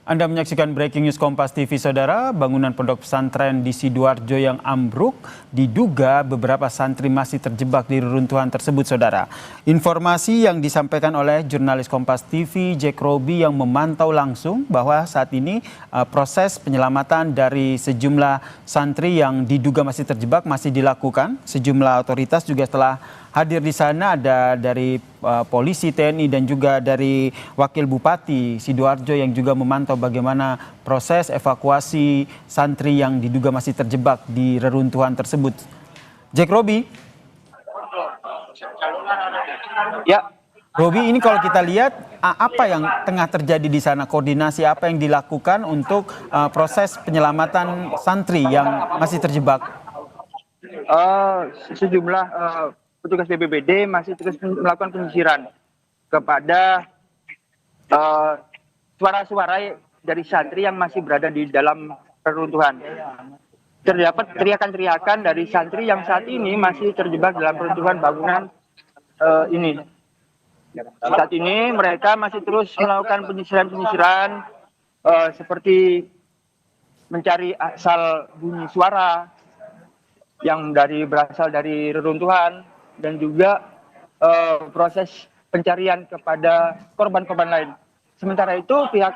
Anda menyaksikan Breaking News Kompas TV, Saudara. Bangunan pondok pesantren di Sidoarjo yang ambruk diduga beberapa santri masih terjebak di reruntuhan tersebut, Saudara. Informasi yang disampaikan oleh jurnalis Kompas TV Jack Roby yang memantau langsung bahwa saat ini proses penyelamatan dari sejumlah santri yang diduga masih terjebak masih dilakukan. Sejumlah otoritas juga telah hadir di sana, ada dari polisi, TNI, dan juga dari Wakil Bupati Sidoarjo yang juga memantau bagaimana proses evakuasi santri yang diduga masih terjebak di reruntuhan tersebut. Jack Roby. Ya, Roby, ini kalau kita lihat apa yang tengah terjadi di sana, koordinasi apa yang dilakukan untuk proses penyelamatan santri yang masih terjebak? sejumlah petugas BPBD masih terus melakukan penyisiran kepada suara-suara dari santri yang masih berada di dalam reruntuhan. Terdapat teriakan-teriakan dari santri yang saat ini masih terjebak dalam reruntuhan bangunan ini. Saat ini mereka masih terus melakukan penyisiran-penyisiran seperti mencari asal bunyi suara yang berasal dari reruntuhan dan juga proses pencarian kepada korban-korban lain. Sementara itu pihak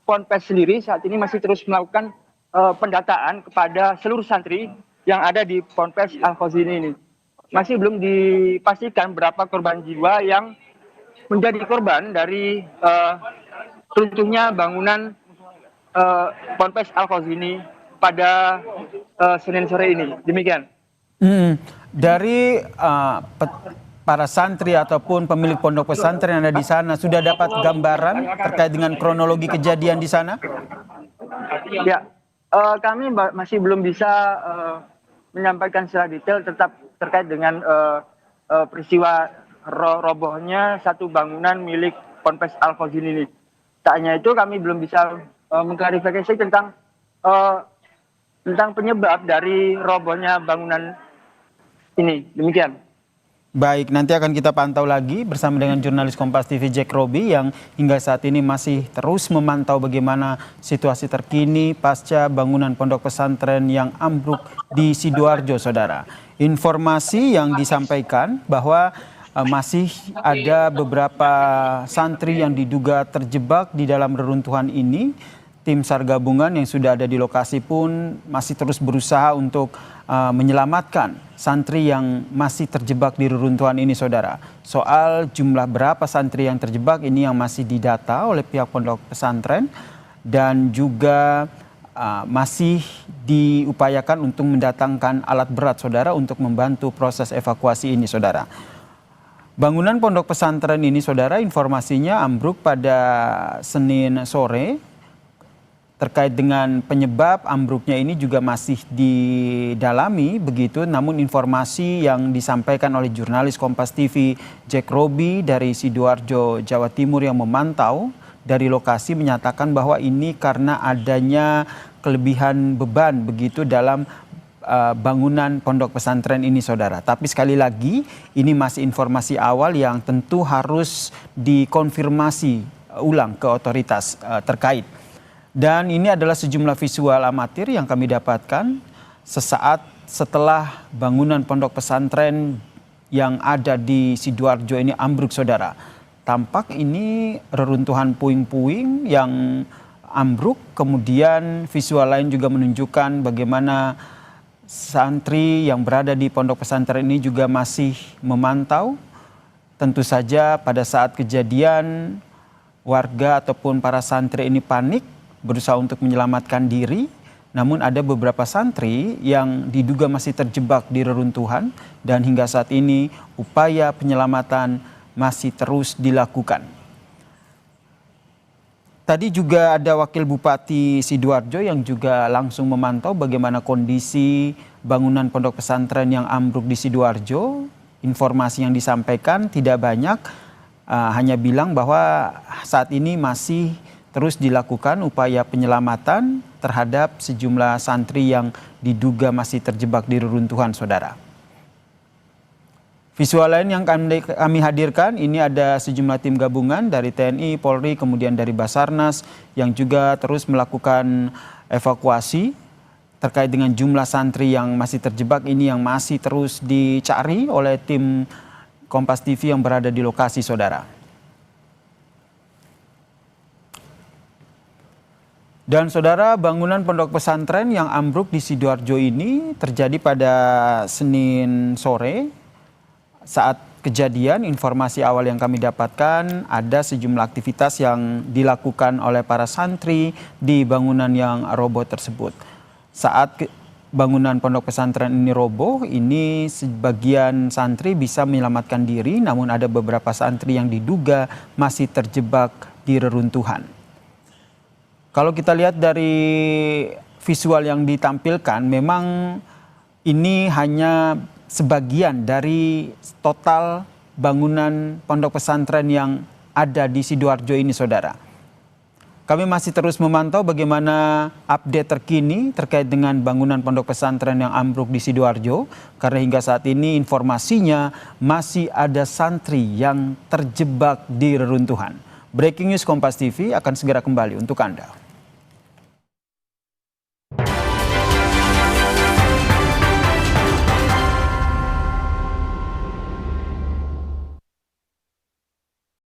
Ponpes sendiri saat ini masih terus melakukan pendataan kepada seluruh santri yang ada di Ponpes Al-Khazini ini. Masih belum dipastikan berapa korban jiwa yang menjadi korban dari runtuhnya bangunan Ponpes Al-Khazini pada Senin sore ini. Demikian. Dari para santri ataupun pemilik pondok pesantren yang ada di sana, sudah dapat gambaran terkait dengan kronologi kejadian di sana? Ya, kami masih belum bisa menyampaikan secara detail terkait dengan peristiwa robohnya satu bangunan milik Ponpes Al-Khazini ini. Tak hanya itu, kami belum bisa mengklarifikasi tentang penyebab dari robohnya bangunan ini. Demikian. Baik, nanti akan kita pantau lagi bersama dengan jurnalis Kompas TV Jack Roby yang hingga saat ini masih terus memantau bagaimana situasi terkini pasca bangunan pondok pesantren yang ambruk di Sidoarjo, Saudara. Informasi yang disampaikan bahwa masih ada beberapa santri yang diduga terjebak di dalam reruntuhan ini. Tim SAR gabungan yang sudah ada di lokasi pun masih terus berusaha untuk menyelamatkan santri yang masih terjebak di reruntuhan ini, Saudara. Soal jumlah berapa santri yang terjebak ini yang masih didata oleh pihak pondok pesantren dan juga masih diupayakan untuk mendatangkan alat berat, Saudara, untuk membantu proses evakuasi ini, Saudara. Bangunan pondok pesantren ini, Saudara, informasinya ambruk pada Senin sore. Terkait dengan penyebab ambruknya ini juga masih didalami begitu, namun informasi yang disampaikan oleh jurnalis Kompas TV Jack Roby dari Sidoarjo, Jawa Timur yang memantau dari lokasi menyatakan bahwa ini karena adanya kelebihan beban begitu dalam bangunan pondok pesantren ini, Saudara. Tapi sekali lagi ini masih informasi awal yang tentu harus dikonfirmasi ulang ke otoritas terkait. Dan ini adalah sejumlah visual amatir yang kami dapatkan sesaat setelah bangunan pondok pesantren yang ada di Sidoarjo ini ambruk, Saudara. Tampak ini reruntuhan puing-puing yang ambruk, kemudian visual lain juga menunjukkan bagaimana santri yang berada di pondok pesantren ini juga masih memantau. Tentu saja pada saat kejadian warga ataupun para santri ini panik, berusaha untuk menyelamatkan diri, namun ada beberapa santri yang diduga masih terjebak di reruntuhan dan hingga saat ini upaya penyelamatan masih terus dilakukan. Tadi juga ada Wakil Bupati Sidoarjo yang juga langsung memantau bagaimana kondisi bangunan pondok pesantren yang ambruk di Sidoarjo. Informasi yang disampaikan tidak banyak, hanya bilang bahwa saat ini masih terus dilakukan upaya penyelamatan terhadap sejumlah santri yang diduga masih terjebak di reruntuhan, Saudara. Visual lain yang kami hadirkan, ini ada sejumlah tim gabungan dari TNI, Polri, kemudian dari Basarnas yang juga terus melakukan evakuasi terkait dengan jumlah santri yang masih terjebak ini yang masih terus dicari oleh tim Kompas TV yang berada di lokasi, saudara. Dan saudara, bangunan pondok pesantren yang ambruk di Sidoarjo ini terjadi pada Senin sore. Saat kejadian, informasi awal yang kami dapatkan ada sejumlah aktivitas yang dilakukan oleh para santri di bangunan yang roboh tersebut. Saat bangunan pondok pesantren ini roboh, ini sebagian santri bisa menyelamatkan diri, namun ada beberapa santri yang diduga masih terjebak di reruntuhan. Kalau kita lihat dari visual yang ditampilkan, memang ini hanya sebagian dari total bangunan pondok pesantren yang ada di Sidoarjo ini, saudara. Kami masih terus memantau bagaimana update terkini terkait dengan bangunan pondok pesantren yang ambruk di Sidoarjo, karena hingga saat ini informasinya masih ada santri yang terjebak di reruntuhan. Breaking News Kompas TV akan segera kembali untuk Anda.